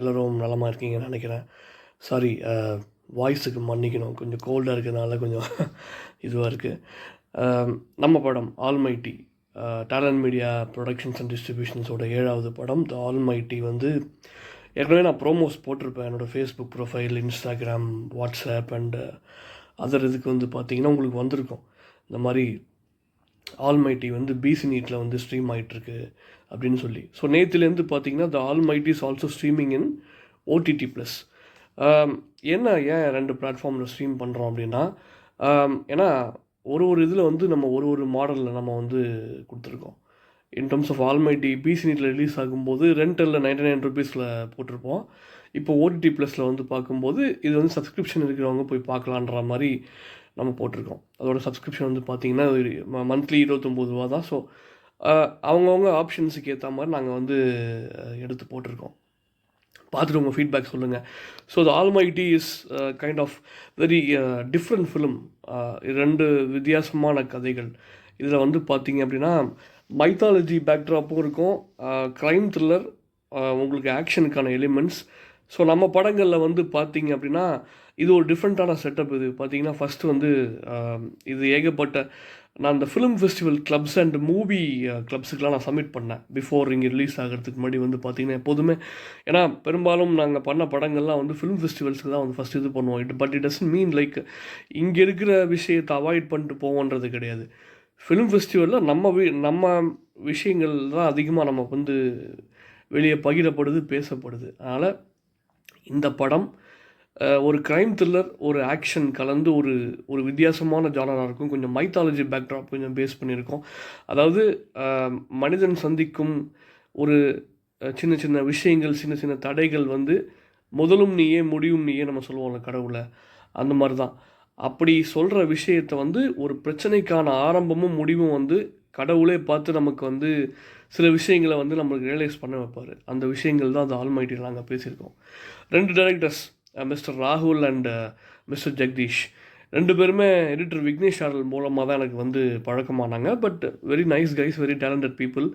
எல்லோரும் நலமாக இருக்கீங்கன்னு நினைக்கிறேன். சாரி, வாய்ஸுக்கு மன்னிக்கணும், கொஞ்சம் கோல்டாக இருக்கிறதுனால கொஞ்சம் இதுவாக இருக்குது. நம்ம படம் Almighty, talent media productions and டிஸ்ட்ரிபியூஷன்ஸோட 7வது படம் த ஆல்மைட்டி வந்து ஏற்கனவே நான் ப்ரோமோஸ் போட்டிருப்பேன் என்னோடய Facebook profile, Instagram, WhatsApp and other. இதுக்கு வந்து பார்த்திங்கன்னா உங்களுக்கு வந்திருக்கும் இந்த மாதிரி ஆல்மைட்டி வந்து பிசி நீட்டில் வந்து ஸ்ட்ரீம் ஆகிட்டுருக்கு அப்படின்னு சொல்லி. ஸோ நேற்றுலேருந்து பார்த்தீங்கன்னா த Almighty is also streaming in OTT plus. ஏன் 2 பிளாட்ஃபார்மில் ஸ்ட்ரீம் பண்ணுறோம் அப்படின்னா, ஏன்னா ஒரு இதில் வந்து நம்ம ஒரு மாடலில் நம்ம வந்து கொடுத்துருக்கோம். இன் டர்ம்ஸ் ஆஃப் ஆல்மைட்டி பிசி நீட்டில் ரிலீஸ் ஆகும்போது ரெண்டலில் 99 ருபீஸில் போட்டிருப்போம். இப்போ ஓடிடி ப்ளஸில் வந்து பார்க்கும்போது இது வந்து சப்ஸ்கிரிப்ஷன் இருக்கிறவங்க போய் பார்க்கலான்ற மாதிரி நம்ம போட்டிருக்கோம். அதோட சப்ஸ்கிரிப்ஷன் வந்து பார்த்திங்கன்னா மந்த்லி 29 ரூபா தான். ஸோ அவங்கவுங்க ஆப்ஷன்ஸுக்கு ஏற்ற மாதிரி நாங்கள் வந்து எடுத்து போட்டிருக்கோம். பார்த்துட்டு உங்கள் ஃபீட்பேக் சொல்லுங்கள். So the Almighty is kind of very different film. 2 வித்தியாசமான கதைகள். இதில் வந்து பார்த்திங்க அப்படின்னா மைத்தாலஜி பேக்ட்ராப்பும் இருக்கும், க்ரைம் த்ரில்லர், உங்களுக்கு ஆக்ஷனுக்கான எலிமெண்ட்ஸ். ஸோ நம்ம படங்களில் வந்து பார்த்திங்க அப்படின்னா இது ஒரு டிஃப்ரெண்ட்டான செட்டப். இது பார்த்திங்கன்னா ஃபஸ்ட்டு வந்து இது ஏகப்பட்ட நான் இந்த film festival clubs and movie கிளப்ஸுக்கெலாம் நான் சப்மிட் பண்ணேன் பிஃபோர் இங்கே ரிலீஸ் ஆகிறதுக்கு முன்னாடி. வந்து பார்த்திங்கன்னா எப்போதுமே, ஏன்னா பெரும்பாலும் நாங்கள் பண்ண படங்கள்லாம் வந்து ஃபிலிம் ஃபெஸ்டிவல்ஸுக்கு தான் வந்து ஃபஸ்ட் இது பண்ணுவோம். But it doesn't mean like இங்கே இருக்கிற விஷயத்தை அவாய்ட் பண்ணிட்டு போவோன்றது கிடையாது. ஃபிலிம் ஃபெஸ்டிவலில் நம்ம விஷயங்கள் தான் அதிகமாக நமக்கு வந்து வெளியே பகிரப்படுது, பேசப்படுது. அதனால் இந்த படம் ஒரு க்ரைம் த்ரில்லர், ஒரு ஆக்ஷன் கலந்து ஒரு வித்தியாசமான ஜானராக இருக்கும். கொஞ்சம் மைத்தாலஜி பேக்ட்ராப் கொஞ்சம் பேஸ் பண்ணியிருக்கோம். அதாவது மனிதன் சந்திக்கும் ஒரு சின்ன சின்ன விஷயங்கள், சின்ன சின்ன தடைகள் வந்து முதலும் நீயே முடிவும் நீயே நம்ம சொல்லுவோம்ல கடவுளை, அந்த மாதிரி தான். அப்படி சொல்கிற விஷயத்தை வந்து ஒரு பிரச்சனைக்கான ஆரம்பமும் முடிவும் வந்து கடவுளே பார்த்து நமக்கு வந்து சில விஷயங்களை வந்து நம்மளுக்கு ரியலைஸ் பண்ண வைப்பார். அந்த விஷயங்கள் தான் அந்த ஆல்மைட்டியில் நாங்கள் பேசியிருக்கோம். 2 டைரக்டர்ஸ், மிஸ்டர் ராகுல் அண்ட் மிஸ்டர் ஜெகதீஷ், 2 பேருமே எடிட்டர் விக்னேஷ் ஆரல் மூலமாக தான் எனக்கு வந்து பழக்கமானாங்க. But very nice guys, very talented people.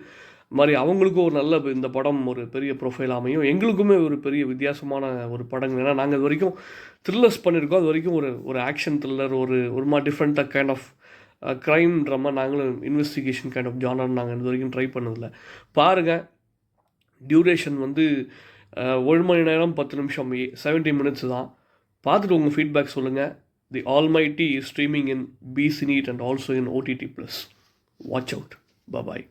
மாதிரி அவங்களுக்கும் ஒரு நல்ல இந்த படம் ஒரு பெரிய ப்ரொஃபைல் அமையும். எங்களுக்குமே ஒரு பெரிய வித்தியாசமான ஒரு படங்கள். ஏன்னா நாங்கள் இது வரைக்கும் த்ரில்லர்ஸ் பண்ணியிருக்கோம். அது வரைக்கும் ஒரு ஆக்ஷன் த்ரில்லர், ஒரு மாதிரி டிஃப்ரெண்ட்டாக கைண்ட் ஆஃப் க்ரைம் ட்ராமா, நாங்களும் இன்வெஸ்டிகேஷன் கைண்ட் ஆஃப் ஜானர் நாங்கள் இது வரைக்கும் ட்ரை பண்ணதில்லை. பாருங்கள், டியூரேஷன் வந்து 1 மணி நேரம் 10 நிமிஷம், 70 மினிட்ஸ் தான். பார்த்துட்டு உங்கள் ஃபீட்பேக் சொல்லுங்கள். The Almighty is streaming in PC need and also in OTT plus. Watch out. Bye.